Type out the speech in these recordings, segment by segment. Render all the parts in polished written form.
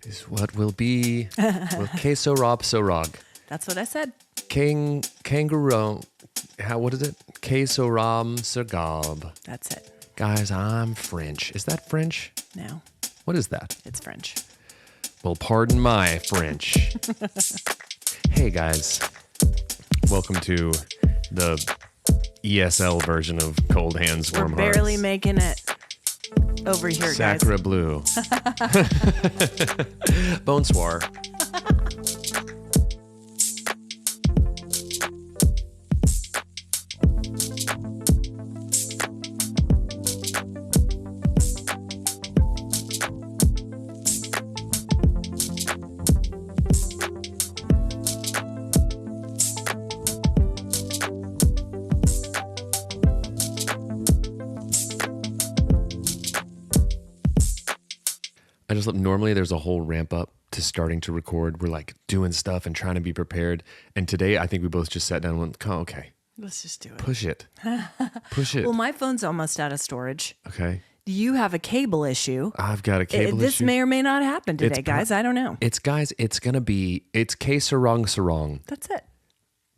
is what will be will queso rob sorog. That's what I said. Kangaroo. What is it? Queso ram sergab. That's it. Guys, I'm French. Is that French? No. What is that? It's French. Well, pardon my French. Hey, guys. Welcome to the ESL version of Cold Hands, Warm Hearts. We're barely making it over here, guys. Sacre bleu. Bonsoir. I just normally there's a whole ramp up to starting to record. We're like doing stuff and trying to be prepared. And today I think we both just sat down and went, oh, okay. Let's just do it. Push it. Push it. Well, my phone's almost out of storage. Okay. You have a cable issue. I've got a cable issue. This may or may not happen today, guys. I don't know. It's going to be, it's K Sarong Sarong. That's it.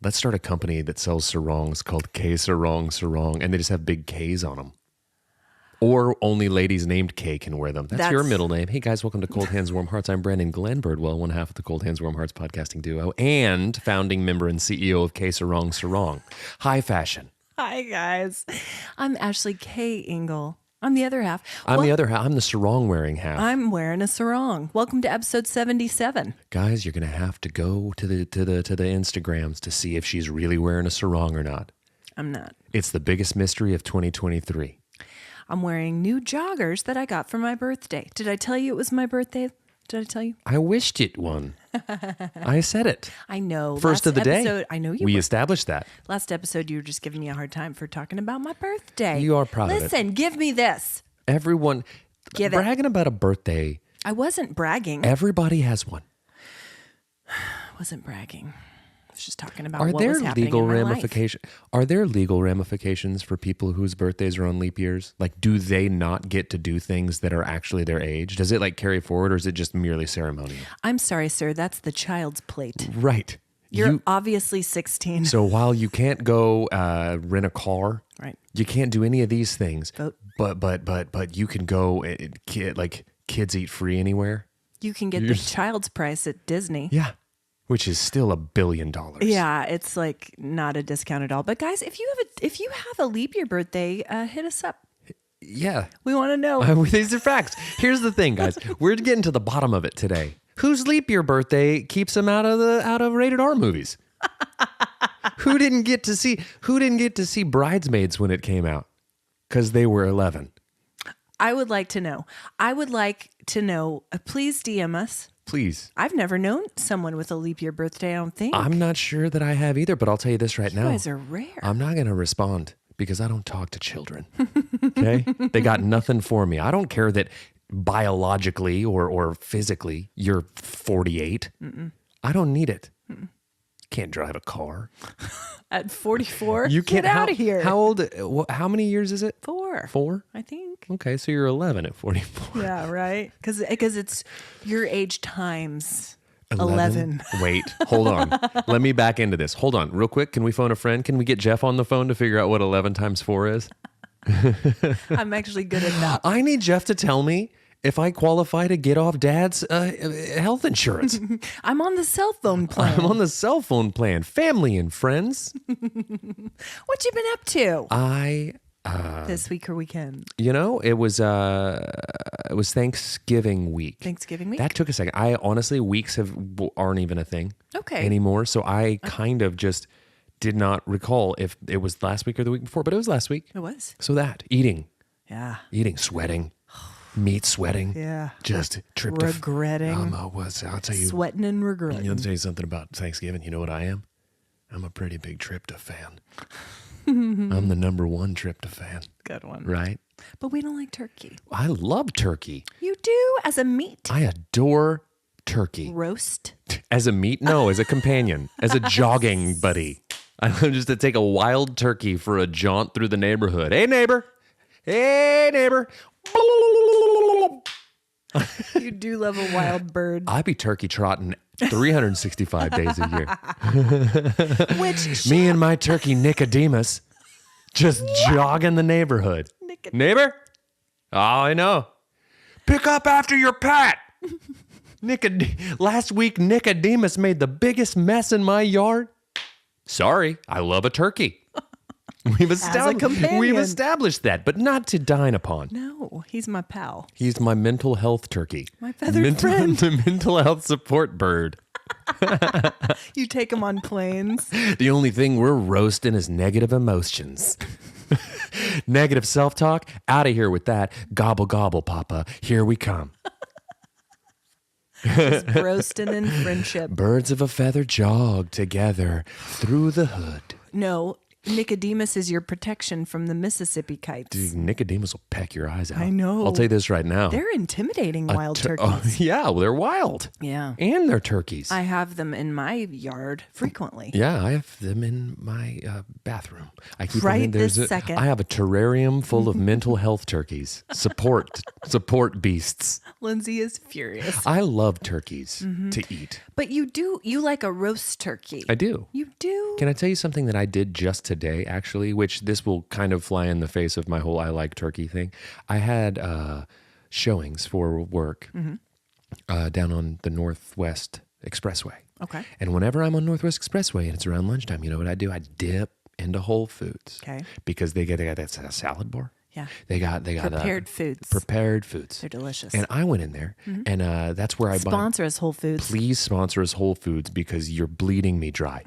Let's start a company that sells sarongs called K Sarong Sarong. And they just have big Ks on them. Or only ladies named K can wear them. That's your middle name. Hey, guys, welcome to Cold Hands, Warm Hearts. I'm Brandon Glenn Birdwell, one half of the Cold Hands, Warm Hearts podcasting duo, and founding member and CEO of K Sarong Sarong. High fashion. Hi, guys. I'm Ashley K. Engle. I'm the other half. I'm the other half. I'm the sarong wearing half. I'm wearing a sarong. Welcome to episode 77. Guys, you're going to have to go to the Instagrams to see if she's really wearing a sarong or not. I'm not. It's the biggest mystery of 2023. I'm wearing new joggers that I got for my birthday. Did I tell you it was my birthday? Did I tell you? I wished it one. I said it. I know. First of the day. I know you We were. established that. Last episode, you were just giving me a hard time for talking about my birthday. You are proud of it. Listen, give me this. Everyone Give it. bragging about a birthday. I wasn't bragging. Everybody has one. I wasn't bragging. I was just talking about Are what there was happening legal in my life. ramifications? Are there legal ramifications for people whose birthdays are on leap years? Like, do they not get to do things that are actually their age? Does it like carry forward, or is it just merely ceremonial? I'm sorry, sir. That's the child's plate. Right. You're obviously 16. So while you can't go rent a car, Right. you can't do any of these things. Vote. But you can go like kids eat free anywhere. You can get the child's price at Disney. Yeah. Which is still $1 billion. Yeah, it's like not a discount at all. But guys, if you have a leap year birthday, hit us up. Yeah. We want to know. These are facts. Here's the thing, guys. We're getting to the bottom of it today. Whose leap year birthday keeps them out of rated R movies? Who didn't get to see Bridesmaids when it came out? Because they were 11. I would like to know. Please DM us. Please. I've never known someone with a leap year birthday, I don't think. I'm not sure that I have either, but I'll tell you this right now. You guys are rare. I'm not going to respond because I don't talk to children. Okay? They got nothing for me. I don't care that biologically or physically you're 48. Mm-mm. I don't need it. Mm-mm. Can't drive a car. At 44? You can't. Get out of here. How old? How many years is it? 4. 4? I think. Okay, so you're 11 at 44. Yeah, right? Because it's your age times 11. Wait, hold on. Let me back into this. Hold on, real quick. Can we phone a friend? Can we get Jeff on the phone to figure out what 11 times 4 is? I'm actually good at that. I need Jeff to tell me if I qualify to get off Dad's health insurance. I'm on the cell phone plan. I'm on the cell phone plan. Family and friends. What you been up to? This week or weekend? You know, it was Thanksgiving week. Thanksgiving week? That took a second. I honestly, weeks aren't even a thing anymore. So I kind of just did not recall if it was last week or the week before, but it was last week. It was. So that, eating, sweating, meat sweating. Yeah. Just regretting. I'll tell you. Sweating and regretting. I'll tell you something about Thanksgiving. You know what I am? I'm a pretty big tryptophan. I'm the number 1 tryptophan. Good one. Right? But we don't like turkey. I love turkey. You do? As a meat? I adore turkey. Roast? As a meat? No, as a companion. As a jogging buddy. I love just to take a wild turkey for a jaunt through the neighborhood. Hey, neighbor. Hey, neighbor. You do love a wild bird. I be turkey trotting 365 days a year. Which Me and my turkey Nicodemus just jogging the neighborhood. Neighbor? Oh, I know. Pick up after your pet. Last week, Nicodemus made the biggest mess in my yard. Sorry, I love a turkey. We've established that, but not to dine upon. No, he's my pal. He's my mental health turkey. My feathered friend. The mental health support bird. You take him on planes. The only thing we're roasting is negative emotions. Negative self-talk, out of here with that. Gobble, gobble, Papa. Here we come. Just roasting in friendship. Birds of a feather jog together through the hood. No, Nicodemus is your protection from the Mississippi kites. Dude, Nicodemus will peck your eyes out. I know. I'll tell you this right now. They're intimidating wild turkeys. Oh, yeah, well, they're wild. Yeah. And they're turkeys. I have them in my yard frequently. Yeah, I have them in my bathroom. I keep Right them in. this second. I have a terrarium full of mental health turkeys. Support beasts. Lindsay is furious. I love turkeys to eat. But you like a roast turkey. I do. You do? Can I tell you something that I did just today, actually, which this will kind of fly in the face of my whole I like turkey thing. I had showings for work down on the Northwest Expressway. Okay. And whenever I'm on Northwest Expressway and it's around lunchtime, you know what I do? I dip into Whole Foods. Okay. Because they got that salad bar. Yeah. They got Prepared foods. Prepared foods. They're delicious. And I went in there, and that's where I buy. Sponsor us, Whole Foods. Please sponsor us, Whole Foods, because you're bleeding me dry.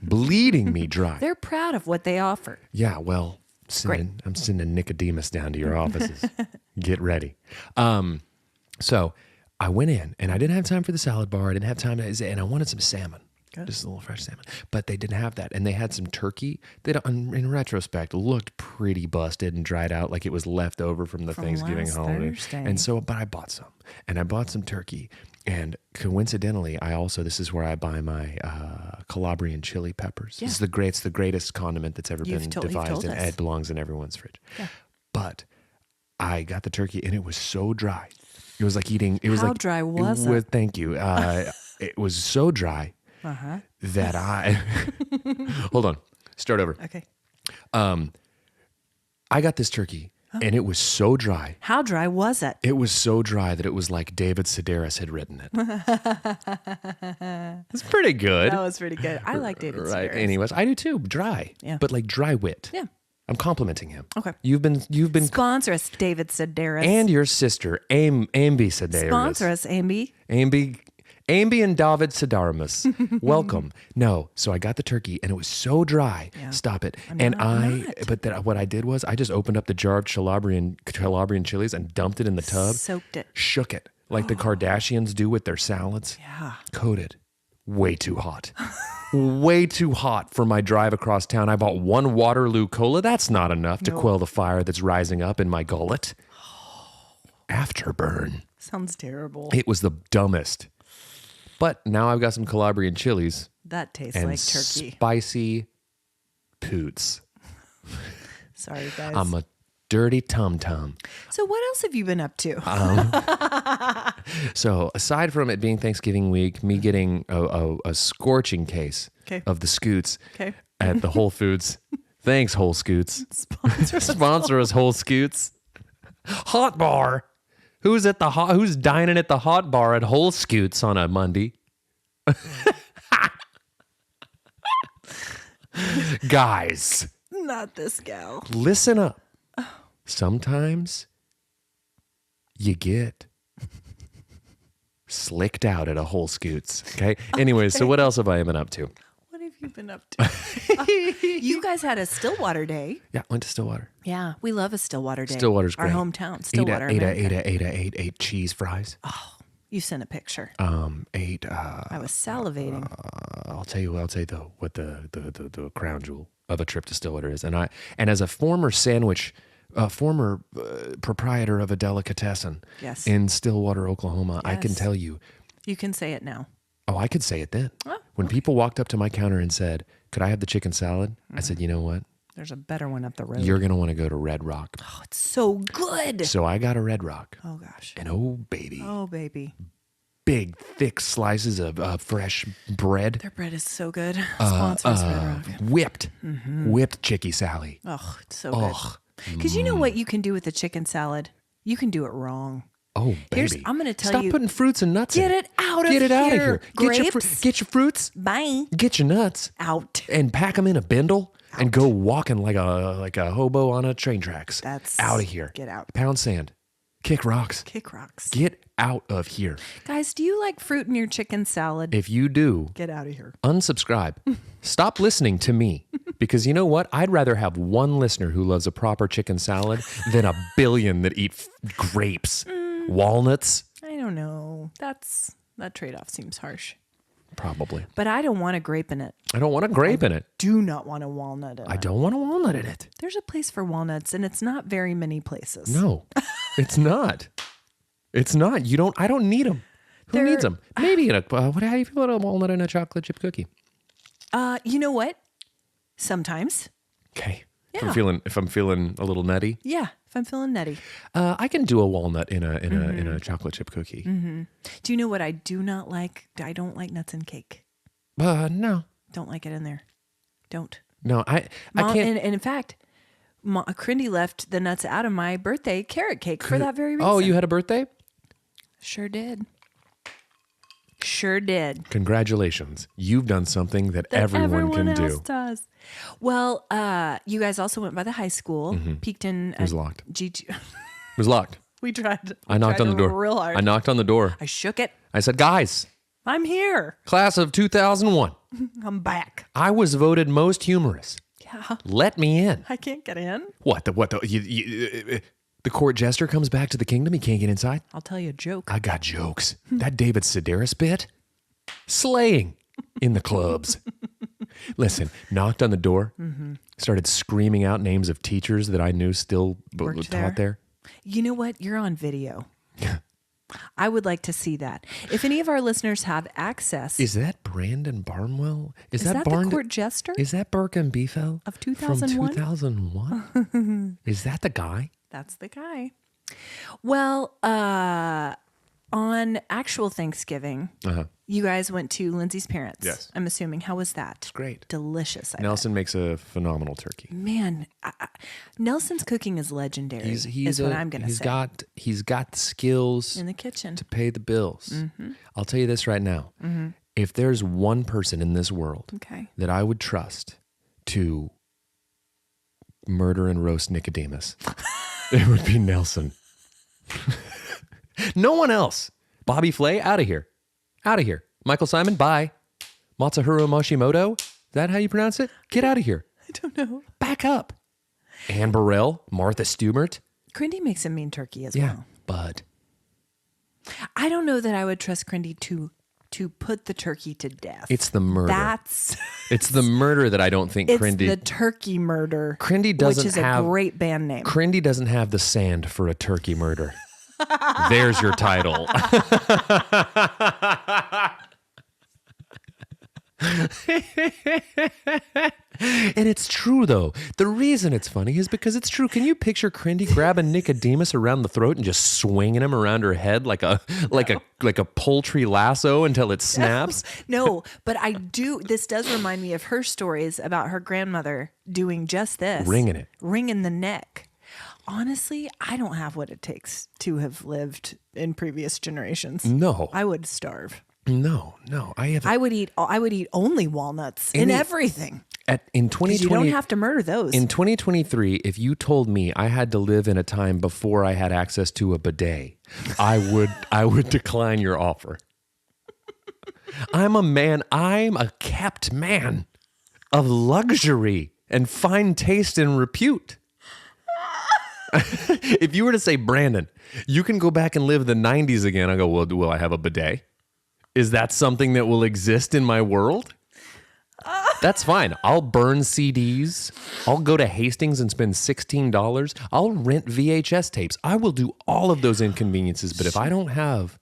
Bleeding me dry. They're proud of what they offer. Yeah, well, I'm sending Nicodemus down to your offices. Get ready. So I went in, and I didn't have time for the salad bar. I didn't have time and I wanted some salmon. Good. Just a little fresh salmon. But they didn't have that. And they had some turkey that, in retrospect, looked pretty busted and dried out like it was left over from the Thanksgiving last holiday. Thursday. And so, but I bought some. And I bought some turkey. And coincidentally, this is where I buy my Calabrian chili peppers. Yeah. It's the greatest condiment that's ever been devised, and us. it belongs in everyone's fridge. Yeah. But I got the turkey, and it was so dry. It was like eating. It was How like, dry was it? Thank you. It was so dry that I hold on. Start over. Okay. I got this turkey, and it was so dry. How dry was it? It was so dry that it was like David Sedaris had written it. It's pretty good. That was pretty good. I like David Right. Sedaris. Anyways, I do too. Dry. Yeah. But like dry wit. Yeah. I'm complimenting him. Okay. You've been Sponsor us, David Sedaris. and your sister, Ambi Sedaris. Sponsor us, Ambi. Ambi and David Sedaris. Welcome. No, so I got the turkey and it was so dry. Yeah. Stop it. I'm and not. What I did was I just opened up the jar of Calabrian chilies and dumped it in the tub. Soaked it. Shook it like the Kardashians do with their salads. Yeah. Coated. Way too hot. Way too hot for my drive across town. I bought one Waterloo Cola. That's not enough to quell the fire that's rising up in my gullet. Afterburn. Sounds terrible. It was the dumbest. But now I've got some Calabrian chilies That tastes and like turkey. spicy poots. Sorry, guys. I'm a dirty tum-tum. So what else have you been up to? So aside from it being Thanksgiving week, me getting a scorching case Okay. of the scoots Okay. at the Whole Foods. Thanks, Whole Scoots. Sponsor us. Sponsor us, Whole Scoots. Hot bar. Who's dining at the hot bar at Whole Scoots on a Monday? Guys, Not this gal. listen up. Sometimes you get slicked out at a Whole Scoots. Okay. Anyways, so what else have I been up to? What have you been up to? You guys had a Stillwater day. Yeah, went to Stillwater. Yeah, we love a Stillwater day. Stillwater's Our great. hometown, Stillwater. Ate cheese fries. You sent a picture. Ate. I was salivating. I'll tell you what the crown jewel of a trip to Stillwater is, and as a former proprietor of a delicatessen Yes. in Stillwater, Oklahoma, I can Yes. tell you. You can say it now. Oh, I could say it then. Oh, When people walked up to my counter and said, "Could I have the chicken salad?" I said, "You know what? There's a better one up the road. You're going to want to go to Red Rock. Oh, it's so good. So I got a Red Rock. Oh, gosh. And oh, baby. Oh, baby. Big, thick slices of fresh bread. Their bread is so good. Sponsor us, Red Rock. Whipped Chicky Sally. Oh, it's so good. Because you know what you can do with a chicken salad? You can do it wrong. Oh, baby. I'm going to tell Stop you. Stop putting fruits and nuts Get in. it out of here. Get it out of here. Grapes. Get your fruits. Bye. Get your nuts. Out. And pack them in a bindle. And go walking like a hobo on a train tracks. That's out of here. Get out. Pound sand. Kick rocks. Kick rocks. Get out of here. Guys, do you like fruit in your chicken salad? If you do, get out of here. Unsubscribe. Stop listening to me. Because you know what? I'd rather have one listener who loves a proper chicken salad than a billion that eat grapes, walnuts. I don't know. That trade-off seems harsh. Probably. But I don't want a grape in it. I don't want a grape in it. Do not want a walnut in it. I don't want a walnut in it. There's a place for walnuts, and it's not very many places. No, it's not. It's not. I don't need them. Who needs them? Maybe in a, how do you feel about a walnut in a chocolate chip cookie? You know what? Sometimes. Okay. Yeah. If I'm feeling a little nutty. Yeah. If I'm feeling nutty. I can do a walnut in a chocolate chip cookie. Mm-hmm. Do you know what I do not like? I don't like nuts in cake. No. Don't like it in there. Don't. No, I can't. And in fact, Crindy left the nuts out of my birthday carrot cake for that very reason. Oh, you had a birthday? Sure did. Sure did. Congratulations. You've done something that everyone can else do. Does. Well, you guys also went by the high school, peeked in. It was locked. G2. It was locked. We tried. I knocked on the door. Real hard. I knocked on the door. I shook it. I said, guys. I'm here. Class of 2001. I'm back. I was voted most humorous. Yeah. Let me in. I can't get in. What? The court jester comes back to the kingdom. He can't get inside. I'll tell you a joke. I got jokes. That David Sedaris bit, slaying in the clubs. Listen, knocked on the door, started screaming out names of teachers that I knew still taught there. You know what? You're on video. I would like to see that. If any of our listeners have access. Is that Brandon Barnwell? Is that the court jester? Is that Burke and Biefeld? Of 2001? From 2001? Is that the guy? That's the guy. Well, on actual Thanksgiving, you guys went to Lindsay's parents. Yes. I'm assuming. How was that? It's great. Delicious. Nelson makes a phenomenal turkey. Man, Nelson's cooking is legendary. Is what I'm going to say. He's got the skills in the kitchen to pay the bills. I'll tell you this right now. If there's one person in this world that I would trust to murder and roast Nicodemus, it would be Nelson. No one else. Bobby Flay, out of here. Out of here. Michael Simon, bye. Matsuhiro Moshimoto, is that how you pronounce it? Get out of here. I don't know. Back up. Ann Burrell, Martha Stewart. Crindy makes a mean turkey as Yeah, well. Bud. I don't know that I would trust Crindy to put the turkey to death. It's the murder. It's the murder that I don't think Crindy. It's the turkey murder. Crindy doesn't which is a great band name. Crindy doesn't have the sand for a turkey murder. There's your title. And it's true, though. The reason it's funny is because it's true. Can you picture Crindy grabbing Nicodemus around the throat and just swinging him around her head like a poultry lasso until it snaps? No, but I do. This does remind me of her stories about her grandmother doing just this. Wringing the neck. Honestly, I don't have what it takes to have lived in previous generations. No. I would starve. No. I would eat only walnuts in everything. In 2020, you don't have to murder those. In 2023, if you told me I had to live in a time before I had access to a bidet, I would decline your offer. I'm a kept man of luxury and fine taste and repute. If you were to say, Brandon, you can go back and live the 90s again, I go, well, will I have a bidet? Is that something that will exist in my world? That's fine. I'll burn CDs. I'll go to Hastings and spend $16. I'll rent VHS tapes. I will do all of those inconveniences. But if I don't have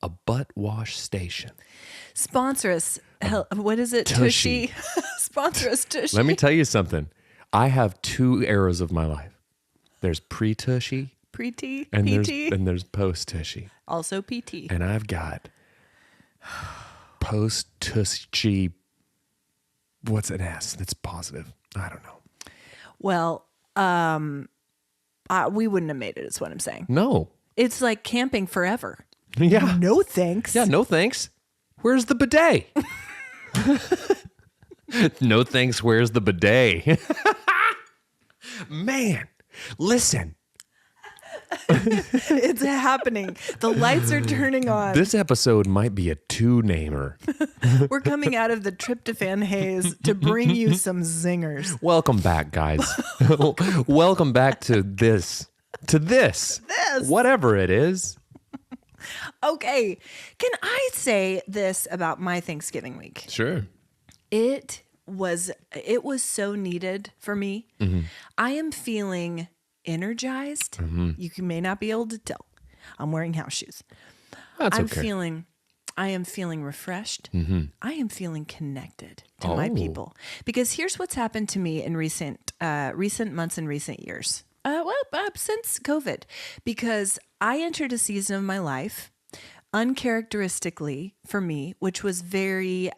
a butt wash station. Sponsor us. What is it? Tushy. Sponsor us, Tushy. Let me tell you something. I have 2 eras of my life. There's pre-tushy. Pre-T, And PT. there's post-tushy. Also PT. And I've got post-tushy. What's an S that's positive? I don't know. Well, we wouldn't have made it, is what I'm saying. No. It's like camping forever. Yeah. No thanks. Yeah, no thanks. Where's the bidet? No thanks, where's the bidet? Man, listen. It's happening. The lights are turning on. This episode might be a 2-namer. We're coming out of the tryptophan haze to bring you some zingers. Welcome back, guys. Welcome back to this. Whatever it is. Okay. Can I say this about my Thanksgiving week? Sure. It was so needed for me. Mm-hmm. I am feeling energized. Mm-hmm. You may not be able to tell. I'm wearing house shoes. That's I'm okay. I am feeling refreshed. Mm-hmm. I am feeling connected to my people. Because here's what's happened to me in recent months and recent years. Since COVID. Because I entered a season of my life, uncharacteristically for me, which was very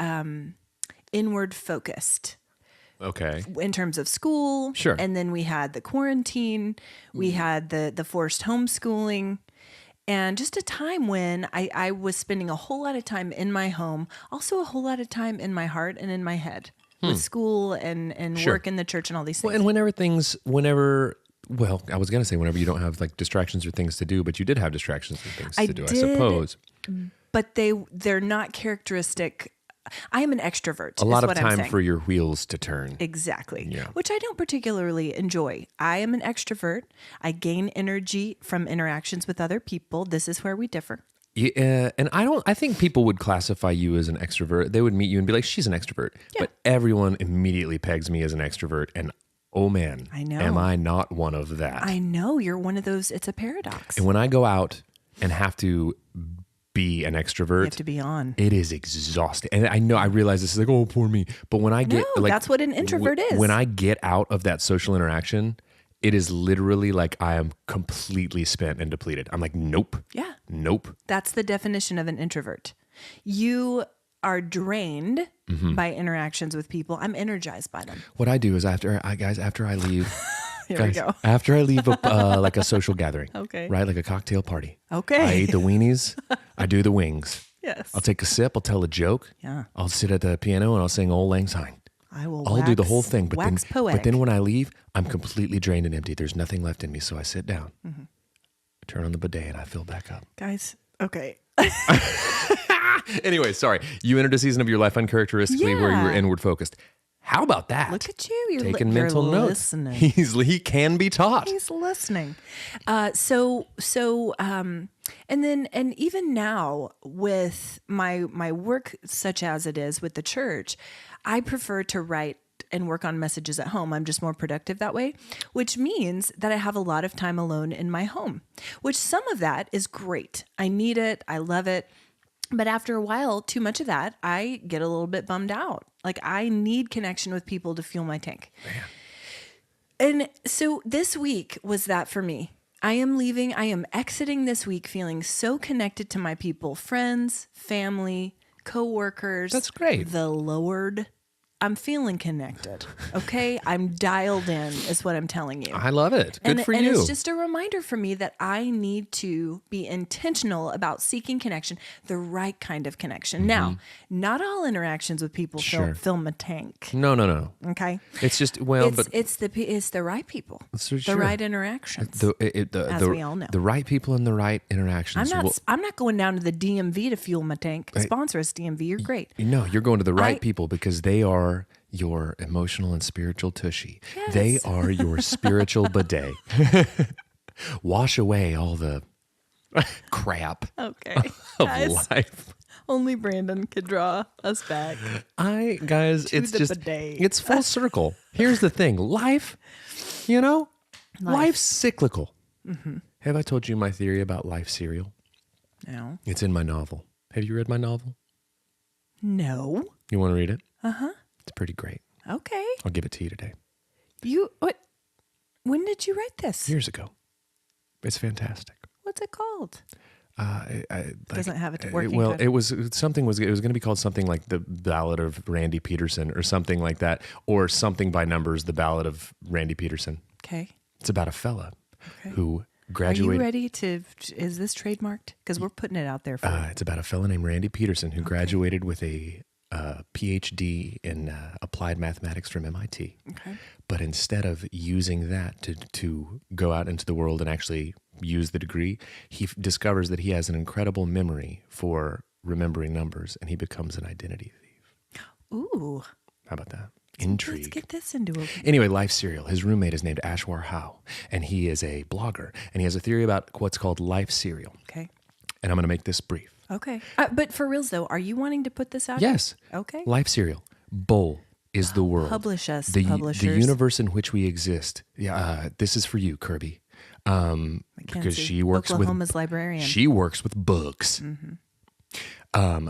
inward focused. Okay. In terms of school. Sure. And then we had the quarantine. We had the forced homeschooling. And just a time when I was spending a whole lot of time in my home, also a whole lot of time in my heart and in my head with school and Sure. work in the church and all these things. Well, and I was going to say whenever you don't have like distractions or things to do, but you did have distractions and things to do, I suppose. But they're not characteristic. I am an extrovert. A lot is of what I'm time saying. for your wheels to turn. Exactly. Yeah. Which I don't particularly enjoy. I am an extrovert. I gain energy from interactions with other people. This is where we differ. Yeah, and I think people would classify you as an extrovert. They would meet you and be like, she's an extrovert. Yeah. But everyone immediately pegs me as an extrovert. And oh man, I know. am I not one of that? I know you're one of those. It's a paradox. And when I go out and have to be an extrovert, You have to be on. it is exhausting. And I realize this is like, oh, poor me. But when I get No, like, that's what an introvert is. When I get out of that social interaction, it is literally like I am completely spent and depleted. I'm like, nope. Yeah. Nope. That's the definition of an introvert. You are drained by interactions with people. I'm energized by them. What I do is after I leave, Here we go. after I leave like a social gathering, Okay. right, like a cocktail party. Okay. I eat the weenies. I do the wings. Yes. I'll take a sip. I'll tell a joke. Yeah. I'll sit at the piano and I'll sing Old Lang Syne. I will I'll do the whole thing. wax poetic. But then when I leave, I'm completely drained and empty. There's nothing left in me. So I sit down, turn on the bidet, and I fill back up. Guys, okay. Anyway, sorry. You entered a season of your life uncharacteristically where you were Yeah. inward focused. How about that? Look at you. You're Taking you're mental notes. listening. He can be taught. He's listening. And even now with my work, such as it is with the church, I prefer to write and work on messages at home. I'm just more productive that way, which means that I have a lot of time alone in my home, which some of that is great. I need it. I love it. But after a while, too much of that, I get a little bit bummed out. Like I need connection with people to fuel my tank. Man. And so this week was that for me. I am exiting this week feeling so connected to my people, friends, family, coworkers. That's great. The Lord. I'm feeling connected. Okay. I'm dialed in is what I'm telling you. I love it. Good for you. And it's just a reminder for me that I need to be intentional about seeking connection, the right kind of connection. Now, not all interactions with people fill my tank. No. Okay. It's just it's the right people, the right interactions. As we all know, the right people and the right interactions. I'm not going down to the DMV to fuel my tank. Sponsor us, DMV. You're great. No, you're going to the right people because they are your emotional and spiritual tushy. Yes. They are your spiritual bidet. Wash away all the crap Okay. of Guys, life. only Brandon could draw us back. It's the just, bidet. it's full circle. Here's the thing. Life, life's cyclical. Mm-hmm. Have I told you my theory about life cereal? No. It's in my novel. Have you read my novel? No. You want to read it? Uh-huh. It's pretty great. Okay. I'll give it to you today. What? When did you write this? Years ago. It's fantastic. What's it called? Doesn't have it working. Well, it was going to be called something like The Ballad of Randy Peterson or something like that, or something by numbers, The Ballad of Randy Peterson. Okay. It's about a fella who graduated. Are you ready to? Is this trademarked? Because we're putting it out there. It's about a fella named Randy Peterson who graduated with a PhD in applied mathematics from MIT. Okay. But instead of using that to go out into the world and actually use the degree, he discovers that he has an incredible memory for remembering numbers, and he becomes an identity thief. Ooh. How about that? Intrigue. Let's get this into it. Anyway, Life Cereal. His roommate is named Ashwar Howe, and he is a blogger, and he has a theory about what's called life cereal. Okay. And I'm going to make this brief. Okay. But for reals, though, are you wanting to put this out? Yes. Okay. Life Cereal. Bowl is the world. Publish us, publishers. The universe in which we exist. Yeah, this is for you, Kirby. Because she works Oklahoma's librarian. She works with books. Mm-hmm.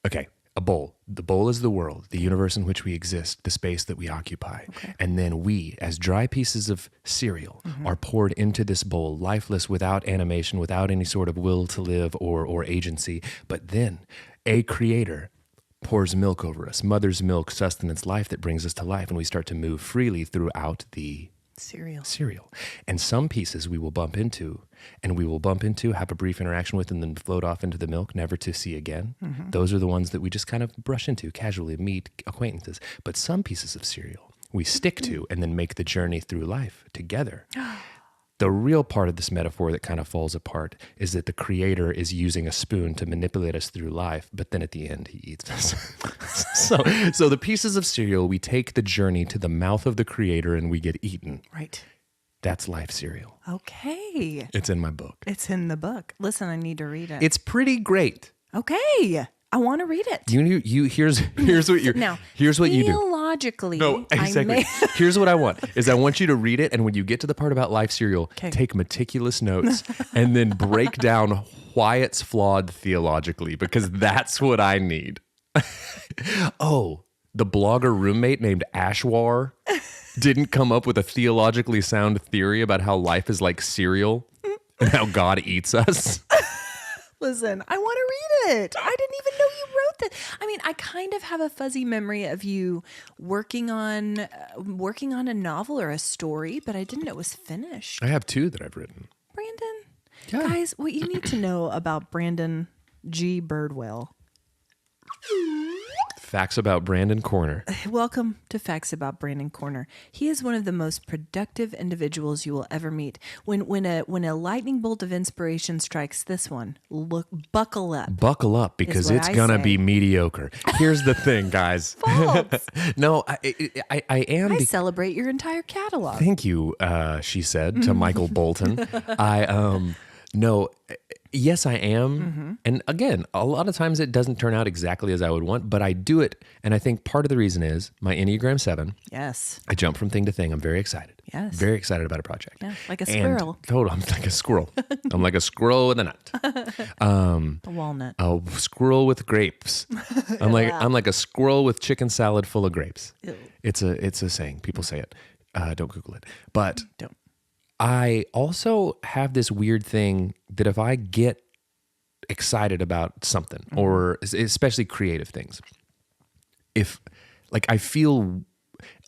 Okay. A bowl. The bowl is the world, the universe in which we exist, the space that we occupy. Okay. And then we, as dry pieces of cereal, are poured into this bowl, lifeless, without animation, without any sort of will to live or agency. But then a creator pours milk over us, mother's milk, sustenance, life that brings us to life, and we start to move freely throughout the cereal. And some pieces we will bump into, have a brief interaction with, and then float off into the milk, never to see again. Mm-hmm. Those are the ones that we just kind of brush into casually, meet acquaintances. But some pieces of cereal we stick to and then make the journey through life together. The real part of this metaphor that kind of falls apart is that the creator is using a spoon to manipulate us through life, but then at the end he eats us. So the pieces of cereal, we take the journey to the mouth of the creator and we get eaten. Right. That's Life Cereal. Okay. It's in my book. It's in the book. Listen, I need to read it. It's pretty great. Okay. I want to read it. Here's what you now. Here's what you do. Theologically, no, exactly. Here's what I want is I want you to read it, and when you get to the part about Life Cereal, take meticulous notes and then break down why it's flawed theologically, because that's what I need. Oh, the blogger roommate named Ashwar didn't come up with a theologically sound theory about how life is like cereal and how God eats us. Listen, I want to read it. I didn't even know you wrote that. I mean, I kind of have a fuzzy memory of you working on a novel or a story, but I didn't know it was finished. I have 2 that I've written. Brandon, yeah. Guys, what you need to know about Brandon G. Birdwell. Facts about Brandon Corner. Welcome to Facts About Brandon Corner. He is one of the most productive individuals you will ever meet. When a lightning bolt of inspiration strikes this one, buckle up. Buckle up, because it's gonna be mediocre. Here's the thing, guys. No, I am. I celebrate your entire catalog. Thank you, she said to Michael Bolton. No. Yes, I am. Mm-hmm. And again, a lot of times it doesn't turn out exactly as I would want, but I do it. And I think part of the reason is my Enneagram 7. Yes. I jump from thing to thing. I'm very excited. Yes. Very excited about a project. Yeah, like a squirrel. I'm like a squirrel. I'm like a squirrel with a nut. A walnut. A squirrel with grapes. I'm like a squirrel with chicken salad full of grapes. Ew. It's a saying. People say it. Don't Google it. But don't. I also have this weird thing that if I get excited about something, or especially creative things, I feel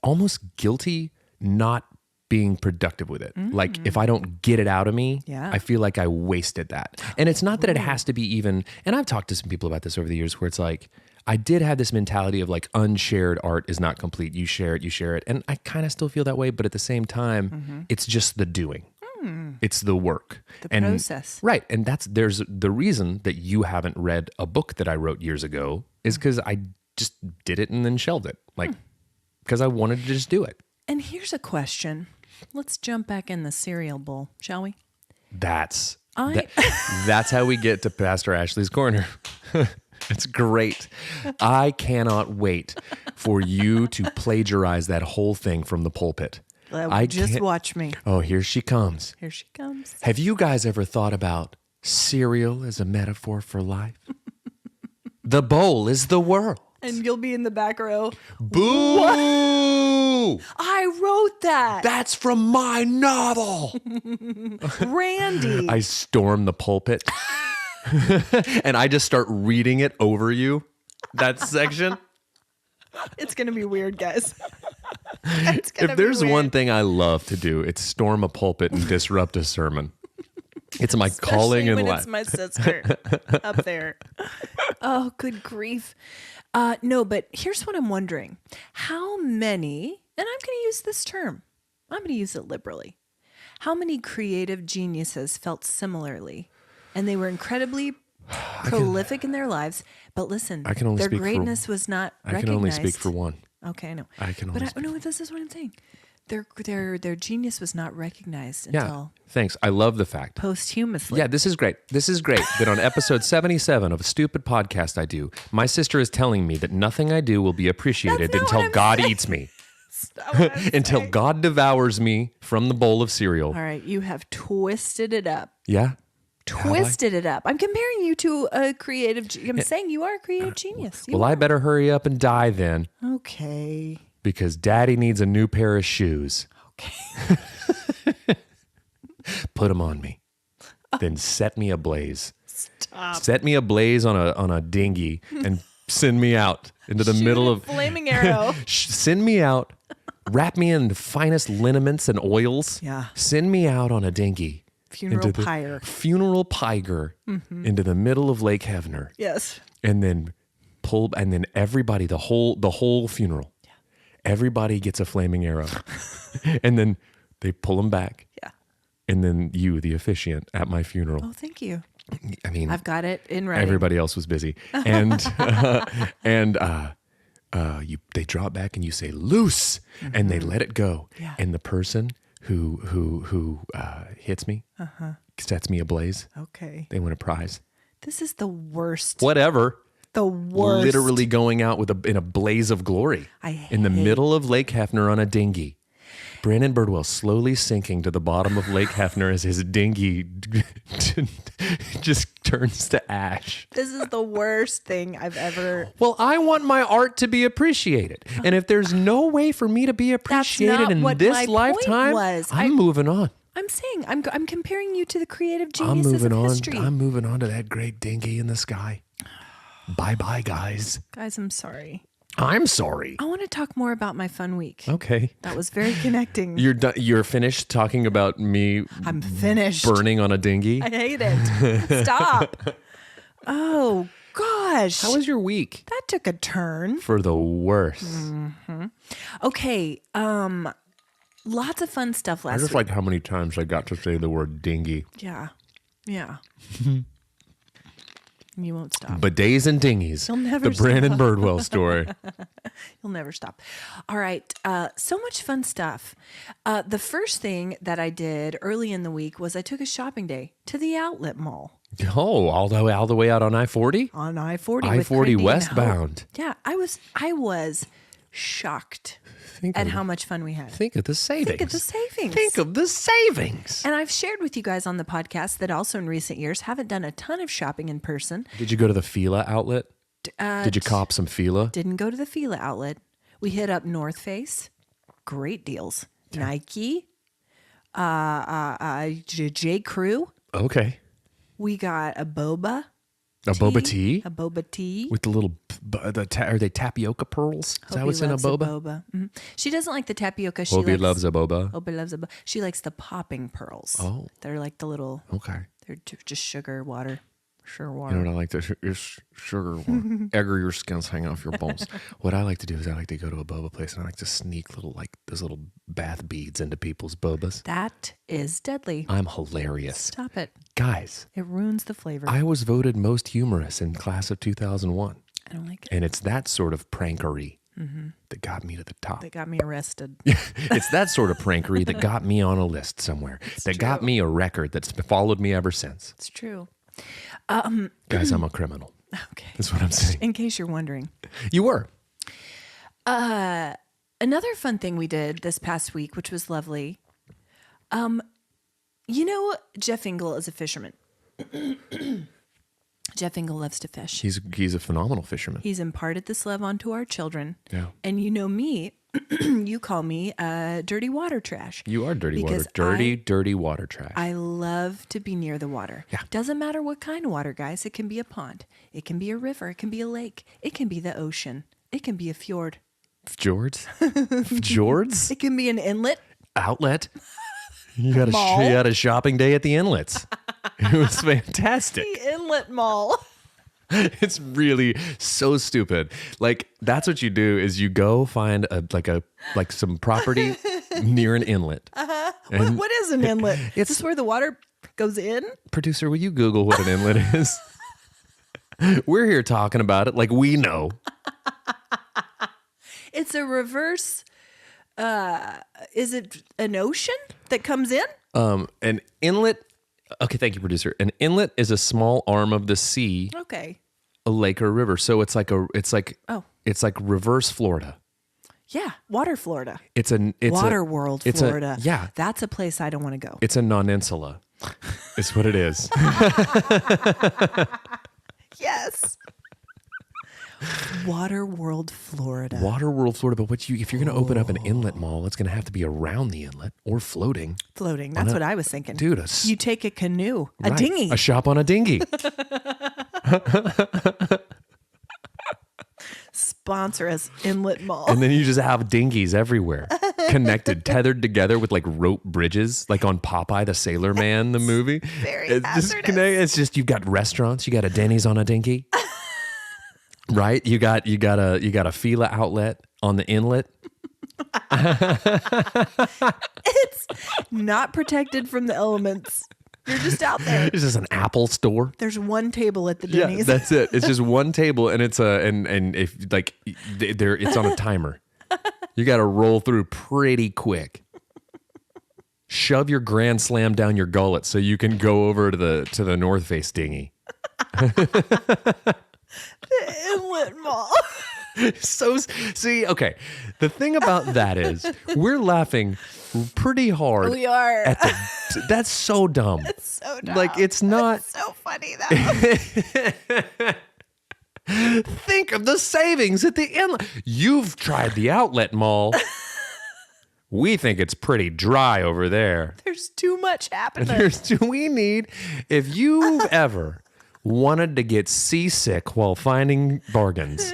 almost guilty not being productive with it. Like if I don't get it out of me, I feel like I wasted that. And it's not that it has to be even, and I've talked to some people about this over the years where it's like, I did have this mentality of like unshared art is not complete. You share it. And I kind of still feel that way, but at the same time, it's just the doing. It's the work. The process. Right. And there's the reason that you haven't read a book that I wrote years ago is because I just did it and then shelved it. Like, because I wanted to just do it. And here's a question. Let's jump back in the cereal bowl, shall we? That's how we get to Pastor Ashley's Corner. It's great. I cannot wait for you to plagiarize that whole thing from the pulpit. Just watch me. Oh, here she comes. Here she comes. Have you guys ever thought about cereal as a metaphor for life? The bowl is the world. And you'll be in the back row. Boo! you. I wrote that. That's from my novel. Randy. I storm the pulpit and I just start reading it over you. That section. It's going to be weird, guys. If there's one thing I love to do, it's storm a pulpit and disrupt a sermon. It's my calling in life. It's my sister up there. Oh, good grief. No, but here's what I'm wondering. How many, and I'm going to use this term, I'm going to use it liberally. How many creative geniuses felt similarly? And they were incredibly prolific in their lives. But listen, their greatness was not recognized. I can only speak for one. Okay, I know. I can only But no, this is what I'm saying. Their genius was not recognized until thanks. I love the fact. Posthumously. Yeah, this is great. This is great that on episode 77 of a stupid podcast I do, my sister is telling me that nothing I do will be appreciated until God eats me. Until God devours me from the bowl of cereal. All right, you have twisted it up. Yeah? Twisted it up. I'm comparing you to a creative. I'm saying you are a creative genius. I better hurry up and die then. Okay. Because Daddy needs a new pair of shoes. Okay. Put them on me. Then set me ablaze. Stop. Set me ablaze on a dinghy and send me out into the middle of flaming arrow. Send me out. Wrap me in the finest liniments and oils. Yeah. Send me out on a dinghy. Funeral pyre. Funeral pyre into the middle of Lake Hefner. Yes. And then everybody, the whole funeral. Yeah. Everybody gets a flaming arrow. And then they pull them back. Yeah. And then you, the officiant at my funeral. Oh, thank you. I mean, I've got it in writing. Everybody else was busy. And they draw it back and you say loose, and they let it go. Yeah. And the person who hits me, sets me ablaze. Okay. They win a prize. This is the worst. Whatever. The worst. Literally going out in a blaze of glory. In the middle of Lake Hefner on a dinghy. Brandon Birdwell slowly sinking to the bottom of Lake Hefner as his dinghy just turns to ash. This is the worst thing I've ever. Well, I want my art to be appreciated. And if there's no way for me to be appreciated in this lifetime, I'm moving on. I'm saying, I'm comparing you to the creative geniuses of history. I'm moving on to that great dinghy in the sky. Bye-bye, guys. Guys, I'm sorry. I'm sorry. I want to talk more about my fun week. Okay. That was very connecting. You're finished talking about me. I'm finished. Burning on a dinghy. I hate it. Stop. Oh, gosh. How was your week? That took a turn. For the worse. Mm-hmm. Okay. Lots of fun stuff last week. I just like how many times I got to say the word dinghy. Yeah. Yeah. You won't stop. Bidets and Dingies. You'll never stop. The Brandon Birdwell story. You'll never stop. All right. So much fun stuff. The first thing that I did early in the week was I took a shopping day to the Outlet Mall. Oh, all the way out on I-40? On I-40. I-40 westbound. Yeah. I was shocked at how much fun we had. Think of the savings. Think of the savings. And I've shared with you guys on the podcast that also in recent years haven't done a ton of shopping in person. Did you go to the Fila outlet? Did you cop some Fila? Didn't go to the Fila outlet. We hit up North Face. Great deals. Yeah. Nike. J. Crew. Okay. We got a boba. A boba tea? A boba tea. With the little, are they tapioca pearls? Is that what's in a boba? Mm-hmm. She doesn't like the tapioca. Hobie loves a boba. Hobie loves a boba. She likes the popping pearls. Oh. They're like the little. Okay. They're just sugar water. Sure, water. You know what I like to sugar water. Egger your skins hang off your bones. What I like to do is I like to go to a boba place and I like to sneak those little bath beads into people's bobas. That is deadly. I'm hilarious. Stop it. Guys. It ruins the flavor. I was voted most humorous in class of 2001. I don't like it. And it's that sort of prankery that got me to the top. That got me arrested. It's that sort of prankery that got me on a list somewhere. Got me a record that's followed me ever since. It's true. Guys, I'm a criminal. Okay. That's what I'm saying. In case you're wondering. You were. Another fun thing we did this past week, which was lovely. Jeff Engle is a fisherman. Jeff Engle loves to fish. He's a phenomenal fisherman. He's imparted this love onto our children. Yeah. And you know me, you call me dirty water trash. You are dirty Because water. Dirty water trash. I love to be near the water. Yeah. Doesn't matter what kind of water, guys. It can be a pond. It can be a river. It can be a lake. It can be the ocean. It can be a fjord. Fjords? Fjords? It can be an inlet. Outlet? You had a shopping day at the inlets. It was fantastic. The Inlet Mall. It's really so stupid. Like, that's what you do is you go find some property near an inlet. What is an inlet? Is this where the water goes in? Producer, will you Google what an inlet is? We're here talking about it like we know. It's a reverse. Is it an ocean that comes in? An inlet. Okay, thank you, producer. An inlet is a small arm of the sea. Okay. A lake or a river. So it's like reverse Florida. Yeah, water Florida. It's Water World, Florida. Yeah. That's a place I don't want to go. It's a non-insula. Is what it is. Yes. Water World, Florida. Water World, Florida. But if you're going to open up an inlet mall, it's going to have to be around the inlet or floating. Floating. That's what I was thinking. Dude, you take a canoe, a dinghy. A shop on a dinghy. Sponsor us, Inlet Mall. And then you just have dinghies everywhere, connected, tethered together with like rope bridges, like on Popeye the Sailor Man, the movie. Very hazardous. It's just, you've got restaurants, you got a Denny's on a dinghy. Right? You got a Fila outlet on the inlet. It's not protected from the elements. You're just out there. This is an Apple store. There's one table at the Dingies. Yeah, that's it. It's just one table, and it's it's on a timer. You got to roll through pretty quick. Shove your Grand Slam down your gullet so you can go over to the North Face dinghy. The Inlet Mall. Okay. The thing about that is we're laughing pretty hard. We are. That's so dumb. It's so dumb. Like, it's not. It's so funny though. Think of the savings at the inlet. You've tried the outlet mall. We think it's pretty dry over there. There's too much happening. If you've ever wanted to get seasick while finding bargains,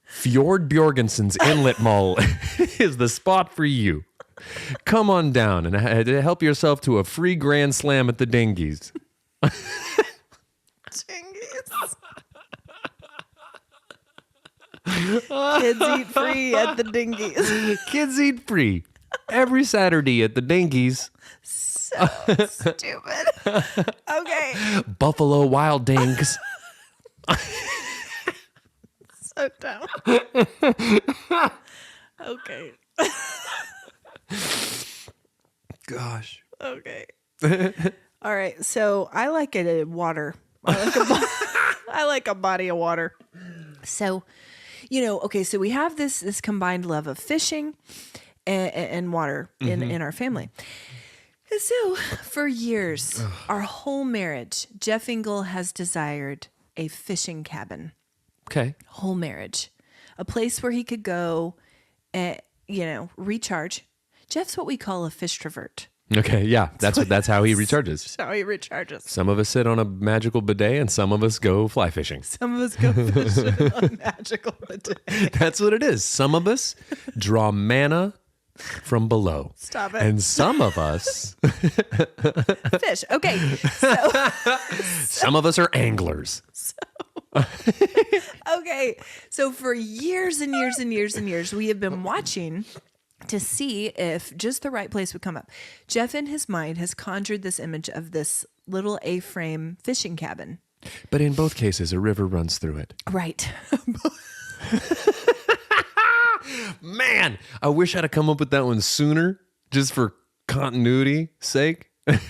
Fjord Bjorgensen's Inlet Mall is the spot for you. Come on down and help yourself to a free Grand Slam at the Dingies. Dingies. Kids eat free at the Dingies. Kids eat free every Saturday at the Dingies. So stupid. Okay. Buffalo Wild Dings. So dumb. Okay. Gosh. Okay. All right. So I like it at water. I like a body of water. So, okay. So we have this combined love of fishing and water in our family. And so for years, our whole marriage, Jeff Engle has desired a fishing cabin. Okay. Whole marriage. A place where he could go and, recharge. Jeff's what we call a fishtrovert. Okay, yeah. That's how he recharges. That's how he recharges. Some of us sit on a magical bidet and some of us go fly fishing. Some of us go fishing on magical bidet. That's what it is. Some of us draw mana from below. Stop it. And some of us fish. Okay. So some of us are anglers. Okay. So for years and years and years and years, we have been watching to see if just the right place would come up. Jeff in his mind has conjured this image of this little A-frame fishing cabin. But in both cases, a river runs through it. Right. Man, I wish I'd have come up with that one sooner, just for continuity's sake. But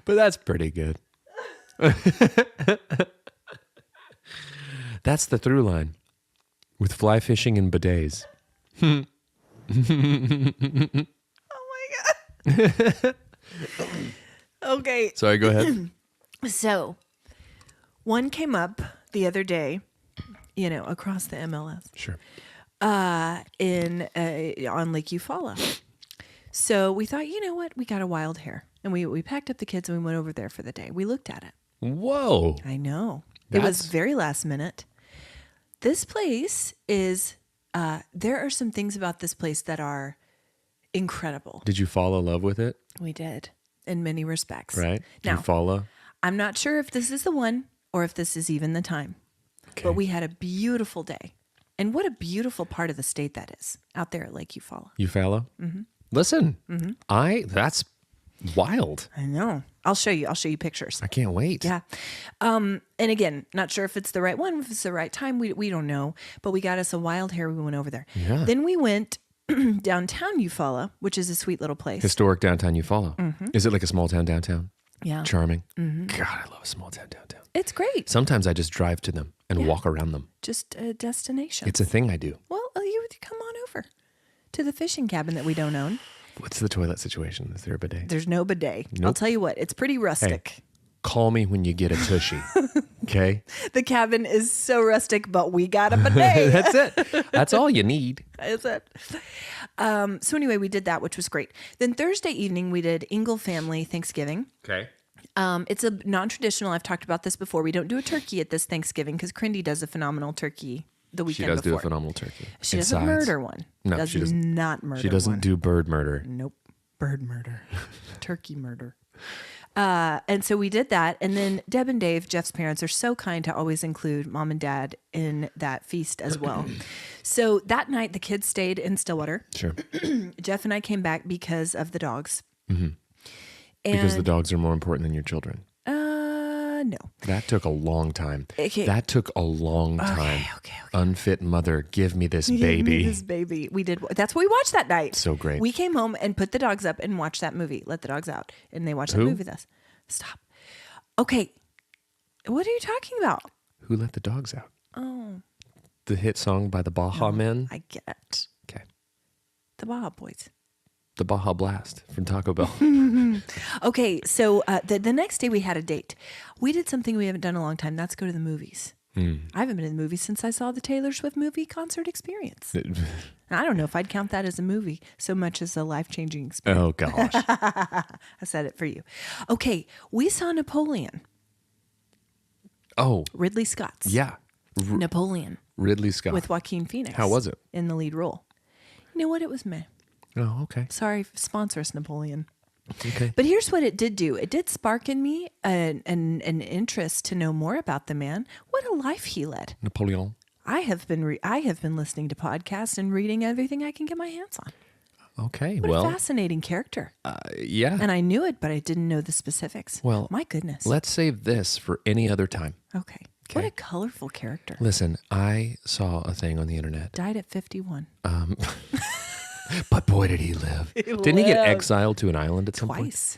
that's pretty good. That's the through line with fly fishing and bidets. Oh my God. Okay. Sorry, go ahead. So one came up the other day, across the MLS. Sure. On Lake Eufaula. So we thought, you know what? We got a wild hair. And we packed up the kids and we went over there for the day. We looked at it. Whoa. I know. It was very last minute. This place is, there are some things about this place that are incredible. Did you fall in love with it? We did, in many respects. Right? Did Now, you follow? I'm not sure if this is the one or if this is even the time. Okay. But we had a beautiful day. And what a beautiful part of the state that is out there at Lake Eufaula. Eufaula? Mm-hmm. Listen, that's wild. I know. I'll show you pictures. I can't wait. Yeah. And again, not sure if it's the right one, if it's the right time. We don't know. But we got us a wild hair. We went over there. Yeah. Then we went downtown Eufaula, which is a sweet little place. Historic downtown Eufaula. Mm-hmm. Is it like a small town downtown? Yeah. Charming. Mm-hmm. God, I love a small town downtown. It's great. Sometimes I just drive to them and walk around them. Just a destination. It's a thing I do. Well, you would come on over to the fishing cabin that we don't own. What's the toilet situation? Is there a bidet? There's no bidet. Nope. I'll tell you what, it's pretty rustic. Hey, call me when you get a tushy. Okay? The cabin is so rustic, but we got a bidet. That's it. That's all you need. That's it. So anyway, we did that, which was great. Then Thursday evening, we did Engle family Thanksgiving. Okay. It's a non-traditional. I've talked about this before. We don't do a turkey at this Thanksgiving because Crindy does a phenomenal turkey the weekend before. She does do a phenomenal turkey. She doesn't murder one. No, she does not murder. She doesn't do bird murder. Nope. Bird murder. Turkey murder. And so we did that. And then Deb and Dave, Jeff's parents, are so kind to always include mom and dad in that feast as well. So that night, the kids stayed in Stillwater. Sure. Jeff and I came back because of the dogs. Mm-hmm. Because the dogs are more important than your children. No. That took a long time. Okay. That took a long time. Okay. Unfit mother, give me this baby. Give me this baby. We did. That's what we watched that night. So great. We came home and put the dogs up and watched that movie. Let the dogs out, and they watched that movie with us. Stop. Okay. What are you talking about? Who let the dogs out? Oh. The hit song by the Baja Men? I get it. Okay. The Baja Boys. The Baja Blast from Taco Bell. Okay, so the next day we had a date. We did something we haven't done in a long time. That's go to the movies. I haven't been in the movies since I saw the Taylor Swift movie concert experience. I don't know if I'd count that as a movie so much as a life-changing experience. Oh, gosh. I said it for you. Okay, we saw Napoleon. Oh. Ridley Scott's. Yeah. Napoleon. Ridley Scott. With Joaquin Phoenix. How was it? In the lead role. You know what? It was meh. Oh, okay. Sorry, sponsor us, Napoleon. Okay. But here's what it did do. It did spark in me an interest to know more about the man. What a life he led. Napoleon. I have been listening to podcasts and reading everything I can get my hands on. Okay. What a fascinating character. Yeah. And I knew it, but I didn't know the specifics. Well, my goodness. Let's save this for any other time. Okay. What a colorful character. Listen, I saw a thing on the internet. Died at 51. But boy, did he live. Didn't he get exiled to an island at some point? Twice.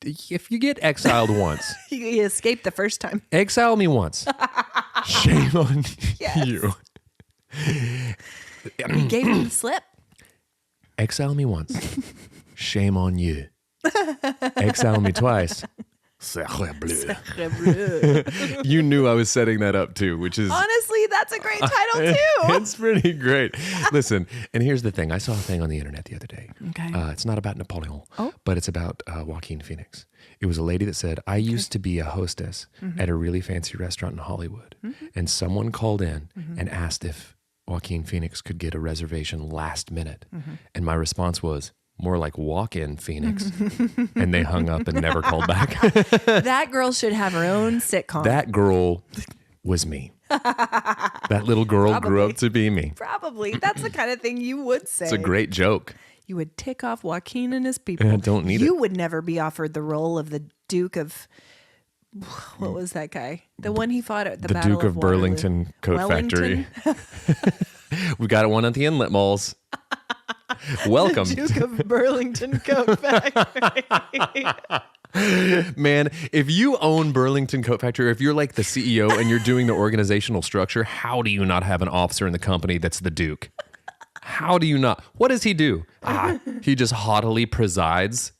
If you get exiled once. He escaped the first time. Exile me once. Shame on you. He gave him the slip. Exile me once. Shame on you. Exile me twice. Sacre bleu. You knew I was setting that up too, which is... Honestly, that's a great title too. It's pretty great. Listen, and here's the thing. I saw a thing on the internet the other day. Okay. It's not about Napoleon, but it's about Joaquin Phoenix. It was a lady that said, I used to be a hostess at a really fancy restaurant in Hollywood. And someone called in and asked if Joaquin Phoenix could get a reservation last minute. And my response was, more like walk-in Phoenix. And they hung up and never called back. That girl should have her own sitcom. That girl was me. That little girl grew up to be me. Probably. That's the kind of thing you would say. It's a great joke. You would tick off Joaquin and his people. I don't need it. You would never be offered the role of the Duke of... What was that guy? The one he fought at the Battle Duke of Waterloo. Burlington Coat Factory. We've got one at the Inlet Malls. Welcome. Duke of Burlington Coat Factory. Man, if you own Burlington Coat Factory, or if you're like the CEO and you're doing the organizational structure, how do you not have an officer in the company that's the Duke? How do you not? What does he do? He just haughtily presides,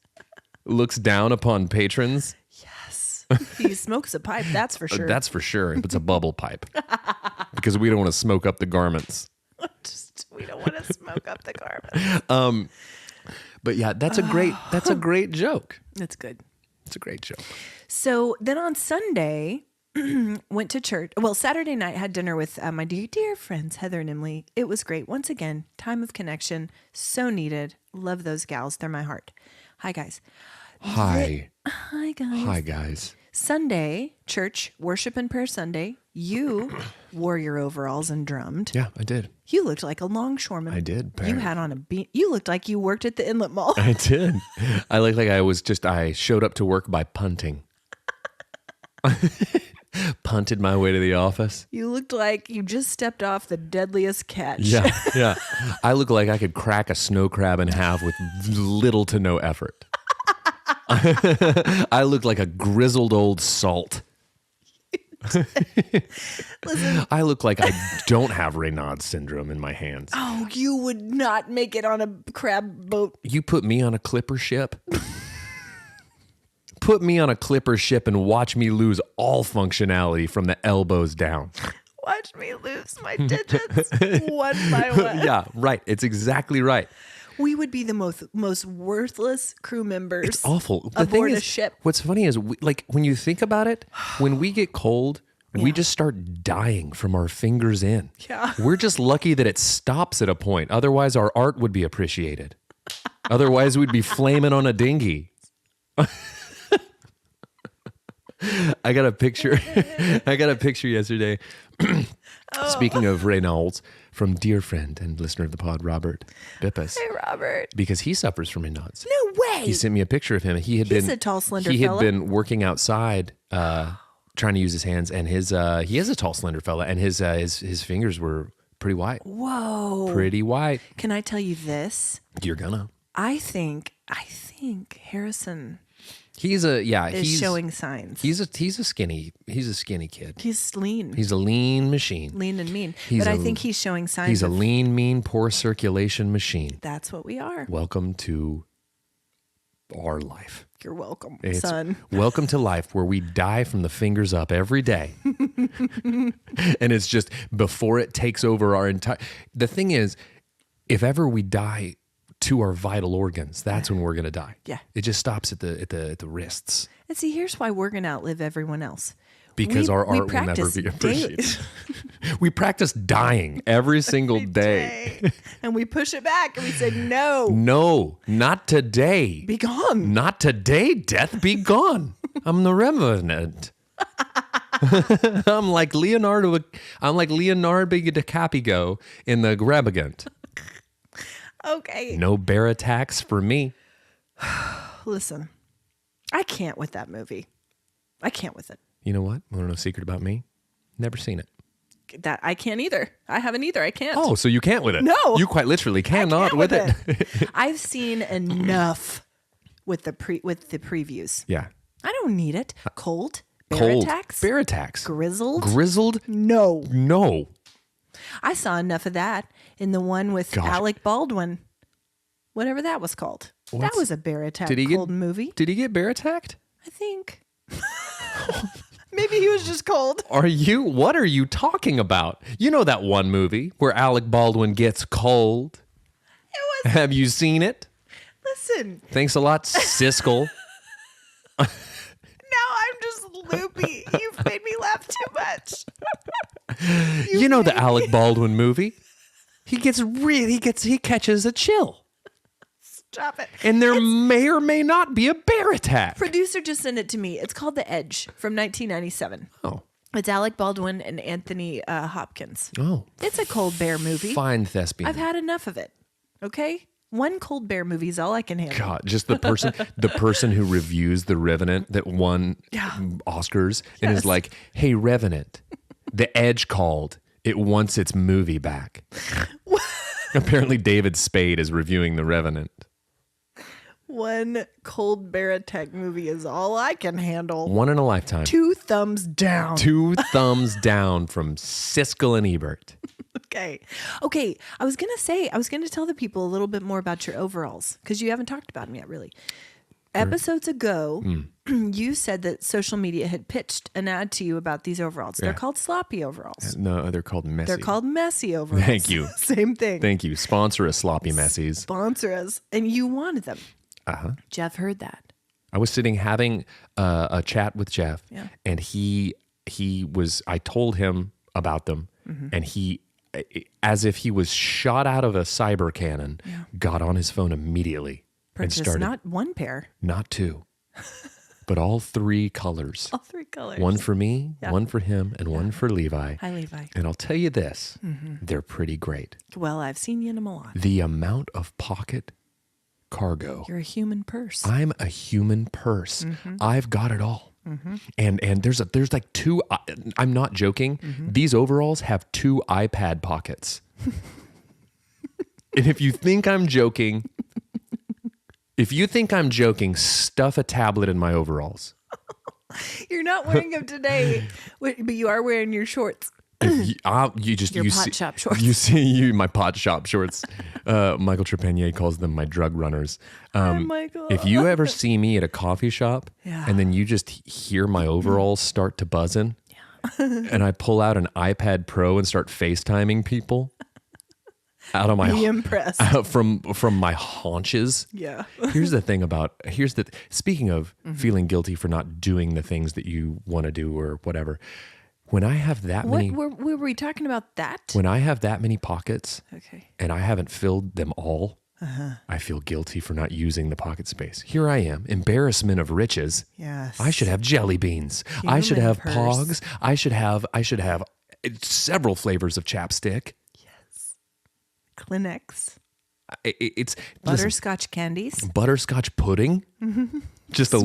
looks down upon patrons. Yes. He smokes a pipe, that's for sure. That's for sure. It's a bubble pipe. Because we don't want to smoke up the garments. We don't want to smoke up the garments. But yeah, that's a great joke. That's good. It's a great joke. So then on Sunday, went to church. Well, Saturday night had dinner with my dear friends, Heather and Emily. It was great. Once again, time of connection. So needed. Love those gals. They're my heart. Hi, guys. Hi. Hi, guys. Hi, guys. Sunday, church, worship and prayer Sunday. You wore your overalls and drummed. Yeah, I did. You looked like a longshoreman. I did. You had on a beat. You looked like you worked at the Inlet Mall. I did. I looked like I showed up to work by punting. Punted my way to the office. You looked like you just stepped off the deadliest catch. Yeah. I look like I could crack a snow crab in half with little to no effort. I look like a grizzled old salt. Listen. I look like I don't have Raynaud's syndrome in my hands. Oh, you would not make it on a crab boat. You put me on a clipper ship. Put me on a clipper ship and watch me lose all functionality from the elbows down. Watch me lose my digits one by one. Yeah, right. It's exactly right. We would be the most worthless crew members. It's awful. The Aboard thing is, a ship. What's funny is, when you think about it, when we get cold, we just start dying from our fingers in. Yeah. We're just lucky that it stops at a point. Otherwise, our art would be appreciated. Otherwise, we'd be flaming on a dinghy. I got a picture yesterday. Speaking of Reynolds, from dear friend and listener of the pod, Robert Bippus. Hey, Robert. Because he suffers from Reynolds. No way. He sent me a picture of him. He's a tall, slender He fella. had been working outside, trying to use his hands, and he is a tall, slender fella, and his fingers were pretty white. Whoa. Pretty white. Can I tell you this? You're gonna. I think Harrison He's showing signs. He's a skinny kid. He's lean. He's a lean machine. Lean and mean. But I think he's showing signs. He's a lean, mean, poor circulation machine. That's what we are. Welcome to our life. You're welcome, It's son. Welcome to life where we die from the fingers up every day. And it's just before it takes over our entire... The thing is, if ever we die to our vital organs, that's when we're going to die. Yeah. It just stops at the wrists. And see, here's why we're going to outlive everyone else. Because our art will never be appreciated. We practice dying every single day. And we push it back and we say, no. No, not today. Be gone. Not today, death be gone. I'm the revenant. I'm like Leonardo DiCaprio in The Revenant. Okay. No bear attacks for me. Listen, I can't with that movie. I can't with it. You know what? Want to know a secret about me? Never seen it. That I can't either. I haven't either. I can't. Oh, so you can't with it? No. You quite literally cannot with it. I've seen enough with the previews. Yeah. I don't need it. Cold. Bear attacks. Bear attacks. Grizzled. Grizzled? No. No. I saw enough of that in the one with Alec Baldwin. Whatever that was called. That was a bear attack movie. Did he get bear attacked? I think. Maybe he was just cold. What are you talking about? You know that one movie where Alec Baldwin gets cold? It was. Have you seen it? Listen. Thanks a lot, Siskel. Now I'm just loopy. You've made me laugh too much. You know the Alec Baldwin movie? He catches a chill. Stop it. And there may or may not be a bear attack. Producer just sent it to me. It's called The Edge from 1997. Oh. It's Alec Baldwin and Anthony Hopkins. Oh. It's a cold bear movie. Fine thespian. I've had enough of it. Okay? One cold bear movie is all I can handle. God, just the person who reviews The Revenant that won Oscars and is like, hey, Revenant, The Edge called. It wants its movie back. Apparently David Spade is reviewing The Revenant. One cold bear attack movie is all I can handle. One in a lifetime. 2 thumbs down. 2 thumbs down from Siskel and Ebert. Okay. I was going to tell the people a little bit more about your overalls because you haven't talked about them yet, really. Episodes ago, you said that social media had pitched an ad to you about these overalls. They're called sloppy overalls. No, they're called messy. They're called messy overalls. Thank you. Same thing. Thank you. Sponsor us, sloppy messies. Sponsor us. And you wanted them. Uh-huh. Jeff heard that. I was sitting having a chat with Jeff, and I told him about them, and he, as if he was shot out of a cyber cannon, got on his phone immediately. Purchased and started, not one pair. Not two, but all three colors. All three colors. One for me, one for him, and one for Levi. Hi, Levi. And I'll tell you this, they're pretty great. Well, I've seen you in them a lot. The amount of pocket cargo. You're a human purse. I'm a human purse. I've got it all. And there's like two, I'm not joking. These overalls have two iPad pockets. And if you think I'm joking, stuff a tablet in my overalls. You're not wearing them today, but you are wearing your shorts. Your pot shop shorts. You see my pot shop shorts. Michael Trepanier calls them my drug runners. Michael. If you ever see me at a coffee shop and then you just hear my overalls start to buzzing and I pull out an iPad Pro and start FaceTiming people out of my from my haunches. Yeah. Speaking of feeling guilty for not doing the things that you want to do or whatever. When I have that many... Were we talking about that? When I have that many pockets okay, and I haven't filled them all, I feel guilty for not using the pocket space. Here I am, embarrassment of riches. Yes. I should have jelly beans. I should have Pogs. I should have several flavors of chapstick. Yes. Kleenex. It's Butterscotch candies. Butterscotch pudding. Just a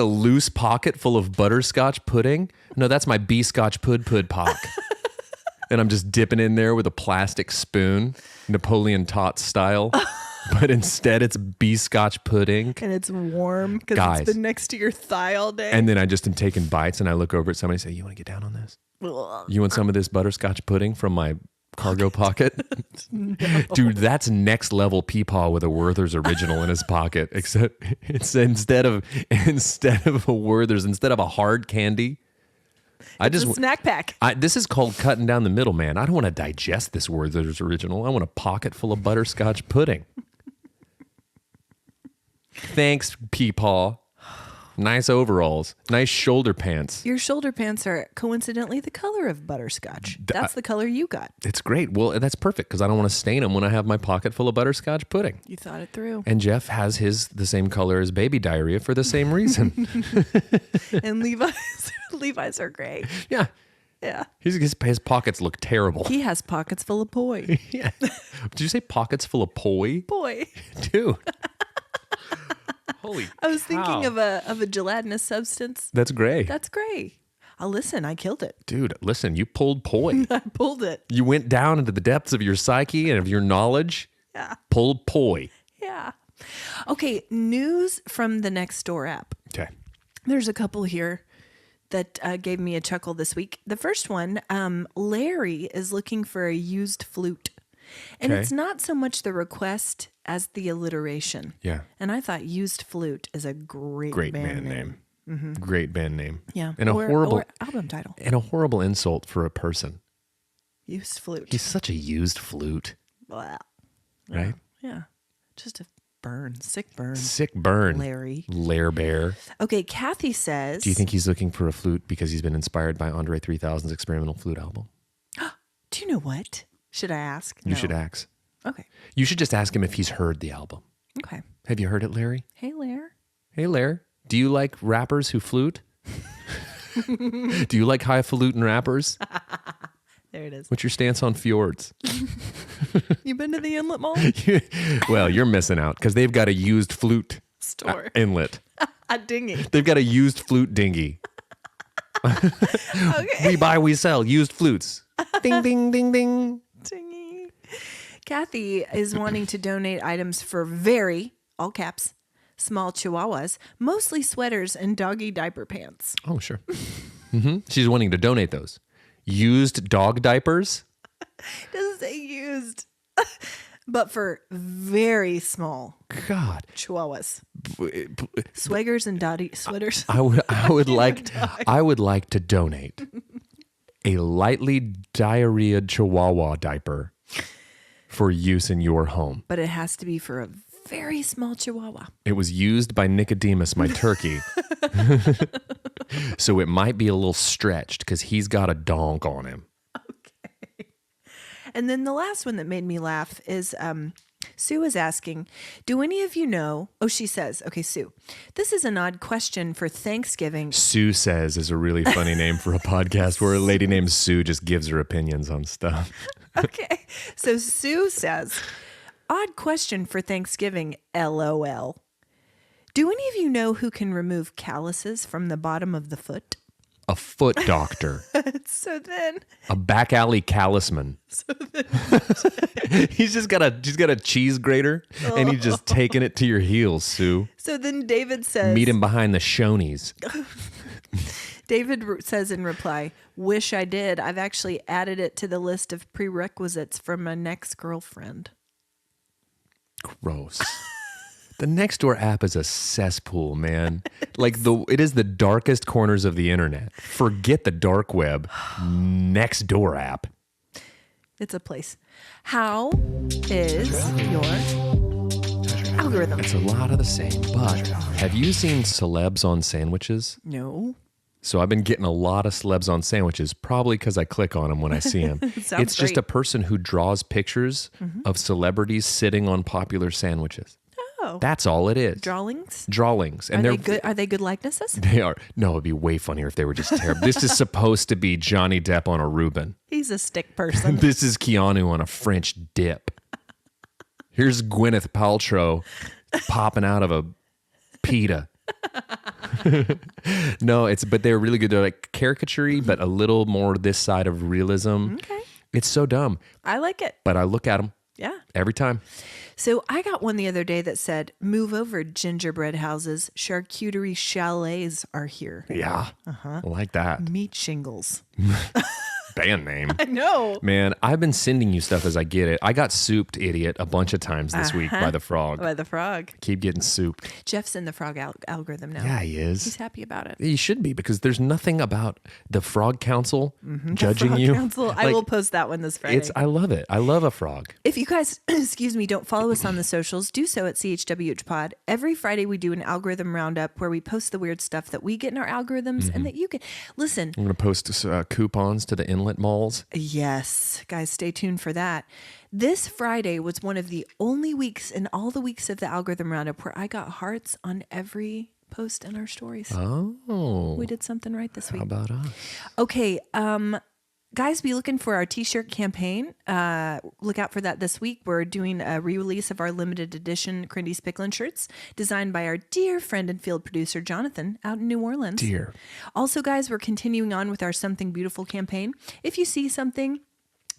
loose pocket full of butterscotch pudding. No, that's my B-scotch pud pock. And I'm just dipping in there with a plastic spoon, Napoleon Tots style. But instead it's B-scotch pudding. And it's warm because it's been next to your thigh all day. And then I just am taking bites and I look over at somebody and say, you want to get down on this? You want some of this butterscotch pudding from my cargo pocket? No. Dude, that's next level Peepaw with a Werther's original in his pocket. Except it's instead of a Werther's, instead of a hard candy, it's a snack pack. This is called cutting down the middle, man. I don't want to digest this Werther's original. I want a pocket full of butterscotch pudding. Thanks, Peepaw. Nice overalls. Nice shoulder pants. Your shoulder pants are coincidentally the color of butterscotch. That's the color you got. It's great. Well, that's perfect because I don't want to stain them when I have my pocket full of butterscotch pudding. You thought it through. And Jeff has the same color as baby diarrhea for the same reason. And Levi's are gray. Yeah. Yeah. His pockets look terrible. He has pockets full of poi. Yeah. Did you say pockets full of poi? Poi. Dude. Holy I was thinking of a gelatinous substance. That's gray. That's gray. Listen, I killed it. Dude, listen, you pulled poi. I pulled it. You went down into the depths of your psyche and of your knowledge. Yeah. Pulled poi. Yeah. Okay, news from the Nextdoor app. Okay. There's a couple here that gave me a chuckle this week. The first one, Larry is looking for a used flute. And it's not so much the request as the alliteration. Yeah. And I thought used flute is a great band name. Mm-hmm. Great band name. Yeah. And or album title. And a horrible insult for a person. Used flute. He's such a used flute. Blah. Right? Yeah. Just a burn. Sick burn. Sick burn. Larry. Lair Bear. Okay, Kathy says... Do you think he's looking for a flute because he's been inspired by Andre 3000's experimental flute album? Do you know what? Should I ask? You should ask. Okay. You should just ask him if he's heard the album. Okay. Have you heard it, Larry? Hey, Lair. Hey, Lair. Do you like rappers who flute? Do you like highfalutin rappers? There it is. What's your stance on fjords? You been to the Inlet Mall? Well, you're missing out because they've got a used flute store. Inlet. A dinghy. They've got a used flute dinghy. Okay. We buy, we sell used flutes. Ding, ding, ding, ding. Dingy. Kathy is wanting to donate items for very, all caps, small chihuahuas, mostly sweaters and doggy diaper pants. Oh, sure. Mm-hmm. She's wanting to donate those. Used dog diapers Doesn't say used. But for very small chihuahuas. Swaggers and dotty sweaters. I would like to donate a lightly diarrheaed chihuahua diaper for use in your home. But it has to be for a very small chihuahua. It was used by Nicodemus, my turkey. So it might be a little stretched because he's got a donk on him. And then the last one that made me laugh is Sue is asking, do any of you know? Oh, she says, okay, Sue, this is an odd question for Thanksgiving. Sue Says is a really funny name for a podcast where a lady named Sue just gives her opinions on stuff. Okay. So Sue says, odd question for Thanksgiving, LOL. Do any of you know who can remove calluses from the bottom of the foot? A foot doctor. So then a back alley callusman. So then he's got a cheese grater and he's just taking it to your heels, Sue. So then David says, meet him behind the Shoney's. David says in reply, wish I did. I've actually added it to the list of prerequisites for my next girlfriend. Gross. The Nextdoor app is a cesspool, man. It is the darkest corners of the internet. Forget the dark web. Nextdoor app. It's a place. How is your algorithm? It's a lot of the same, but have you seen celebs on sandwiches? No. So I've been getting a lot of celebs on sandwiches, probably because I click on them when I see them. It's just a person who draws pictures of celebrities sitting on popular sandwiches. Oh. That's all it is. Drawings? And they're good. Are they good likenesses? They are. No, it'd be way funnier if they were just terrible. This is supposed to be Johnny Depp on a Reuben. He's a stick person. This is Keanu on a French dip. Here's Gwyneth Paltrow popping out of a pita. No, but they're really good. They're like caricature-y, but a little more this side of realism. Okay. It's so dumb. I like it. But I look at them. Yeah. Every time. So I got one the other day that said, move over, gingerbread houses. Charcuterie chalets are here. Yeah. I like that. Meat shingles. Band name. I know. Man, I've been sending you stuff as I get it. I got souped, idiot, a bunch of times this week by the frog. By the frog. Keep getting souped. Jeff's in the frog algorithm now. Yeah, he is. He's happy about it. He should be, because there's nothing about the Frog Council judging the frog you. Council. I will post that one this Friday. I love it. I love a frog. If you guys, excuse me, don't follow us on the socials, do so at CHWH Pod. Every Friday we do an algorithm roundup where we post the weird stuff that we get in our algorithms and that you can listen. I'm going to post coupons to the Inlet Malls. Yes, guys, stay tuned for that. This Friday was one of the only weeks in all the weeks of the algorithm roundup where I got hearts on every post in our stories. Oh. We did something right this week. How about us? Okay, guys, be looking for our t-shirt campaign. Look out for that this week. We're doing a re-release of our limited edition Crindy Picklin shirts designed by our dear friend and field producer, Jonathan, out in New Orleans. Dear. Also, guys, we're continuing on with our Something Beautiful campaign. If you see something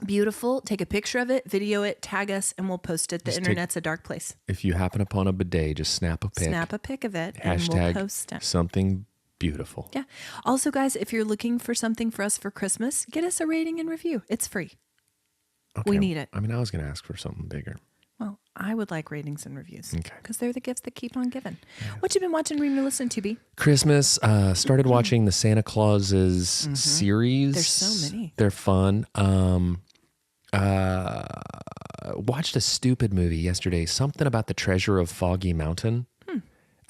beautiful, take a picture of it, video it, tag us, and we'll post it. The internet's a dark place. If you happen upon a bidet, just snap a pic. Snap a pic of it, Hashtag and we'll post it. Something beautiful. Yeah. Also, guys, if you're looking for something for us for Christmas, get us a rating and review. It's free. Okay. We need it. I mean, I was going to ask for something bigger. Well, I would like ratings and reviews. Okay. Because they're the gifts that keep on giving. Yeah. What you been watching, reading, or listening to, B? Christmas. Started watching the Santa Clauses series. There's so many. They're fun. Watched a stupid movie yesterday. Something about the treasure of Foggy Mountain.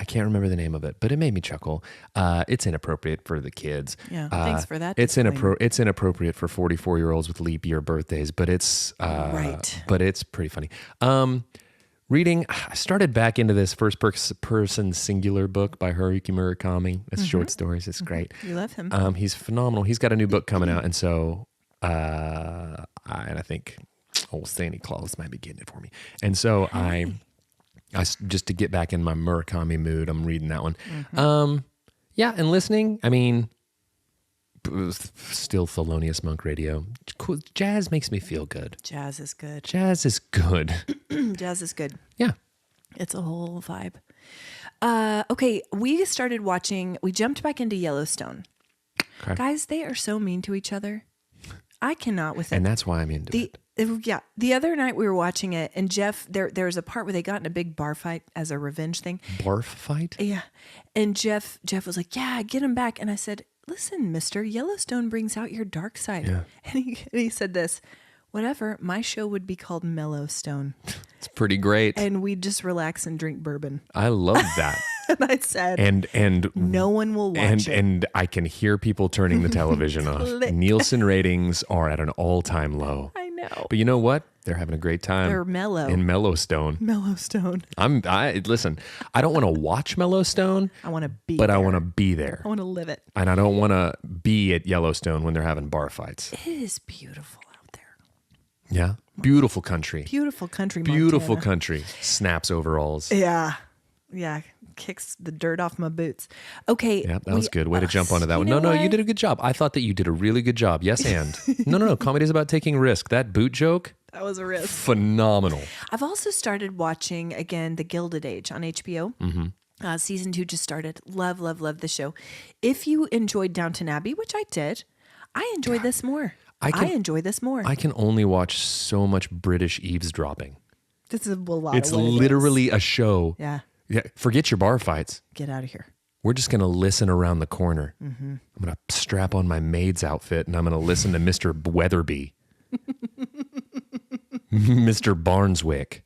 I can't remember the name of it, but it made me chuckle. It's inappropriate for the kids. Yeah, thanks for that. It's inappropriate for 44-year-olds with leap year birthdays, but it's right. But it's pretty funny. Reading, I started back into this first person singular book by Haruki Murakami. It's short stories. It's great. You love him. He's phenomenal. He's got a new book coming out, and so I think old Santa Claus might be getting it for me. And so I just to get back in my Murakami mood, I'm reading that one. Yeah, and listening, I mean, still Thelonious Monk radio. Cool. Jazz makes me feel good. Jazz is good. Jazz is good. Jazz is good. Yeah. It's a whole vibe. Okay, we jumped back into Yellowstone. Okay. Guys, they are so mean to each other. I cannot with it. And that's why I'm into it. Yeah. The other night we were watching it, and Jeff, there's a part where they got in a big bar fight as a revenge thing. Barf fight? Yeah. And Jeff was like, yeah, get him back. And I said, listen, mister, Yellowstone brings out your dark side. Yeah. And he said this, whatever, my show would be called Mellowstone. It's pretty great. And we just relax and drink bourbon. I love that. And I said, and no one will watch it. And I can hear people turning the television off. Nielsen ratings are at an all-time low. I know. But you know what? They're having a great time. They're mellow. In Mellowstone. Mellowstone. Listen, I don't want to watch Mellowstone. I want to be But there. I want to be there. I want to live it. And I don't want to be at Yellowstone when they're having bar fights. It is beautiful out there. Yeah. Beautiful country. Beautiful country, Beautiful Montana. country. Snaps overalls. Yeah. Yeah. Kicks the dirt off my boots. Okay. Yeah, that was good. Way to jump onto that one. know No, what? you did a good job. I thought that you did a really good job. Yes, and. No. Comedy's about taking risk. That boot joke, That was a risk. phenomenal. I've also started watching, again, The Gilded Age on HBO. Mm-hmm. Season 2 just started. Love the show. If you enjoyed Downton Abbey, which I did, I enjoyed this more. I enjoy this more. I can only watch so much British eavesdropping. This is a lot It's of what it literally is. a show. Yeah. Yeah, forget your bar fights. Get out of here. We're just going to listen around the corner. Mm-hmm. I'm going to strap on my maid's outfit and I'm going to listen to Mr. Weatherby. Mr. Barneswick.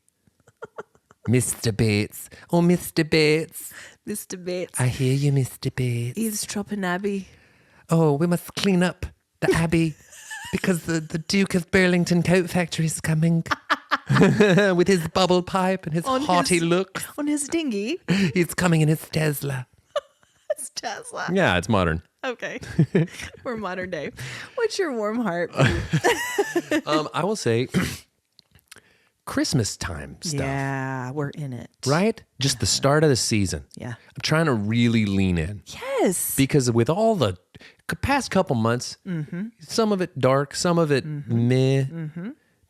Mr. Bates. Oh, Mr. Bates. Mr. Bates. I hear you, Mr. Bates. Eavesdropping Abbey. Oh, we must clean up the Abbey because the Duke of Burlington Coat Factory is coming. With his bubble pipe and his haughty looks. On his dinghy. He's coming in his Tesla. It's Tesla. Yeah, it's modern. Okay. We're modern day. What's your warm heart? I will say Christmas time stuff. Yeah, we're in it. Right? Just the start of the season. Yeah. I'm trying to really lean in. Yes. Because with all the past couple months, some of it dark, some of it meh.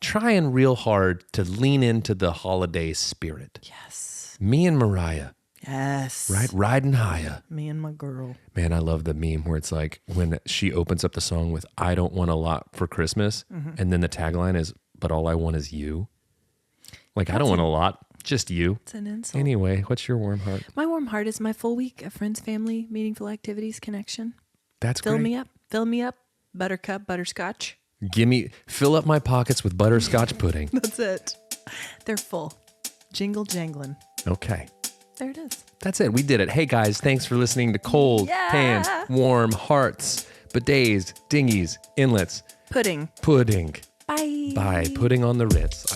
Trying real hard to lean into the holiday spirit. Yes. Me and Mariah, Yes. right? Riding higher. Me and my girl. Man, I love the meme where it's like when she opens up the song with I don't want a lot for Christmas. And then the tagline is, but all I want is you. Like, I don't want a lot, just you. It's an insult. Anyway, what's your warm heart? My warm heart is my full week of friends, family, meaningful activities, connection. That's Fill great. me up. Fill me up. Buttercup, butterscotch. Fill up my pockets with butterscotch pudding. That's it. They're full. Jingle jangling. Okay. There it is. That's it. We did it. Hey guys, thanks for listening to Cold Hands, Warm Hearts, Bidets, Dingies, Inlets, Pudding. Pudding. Bye. Bye. Pudding on the Ritz.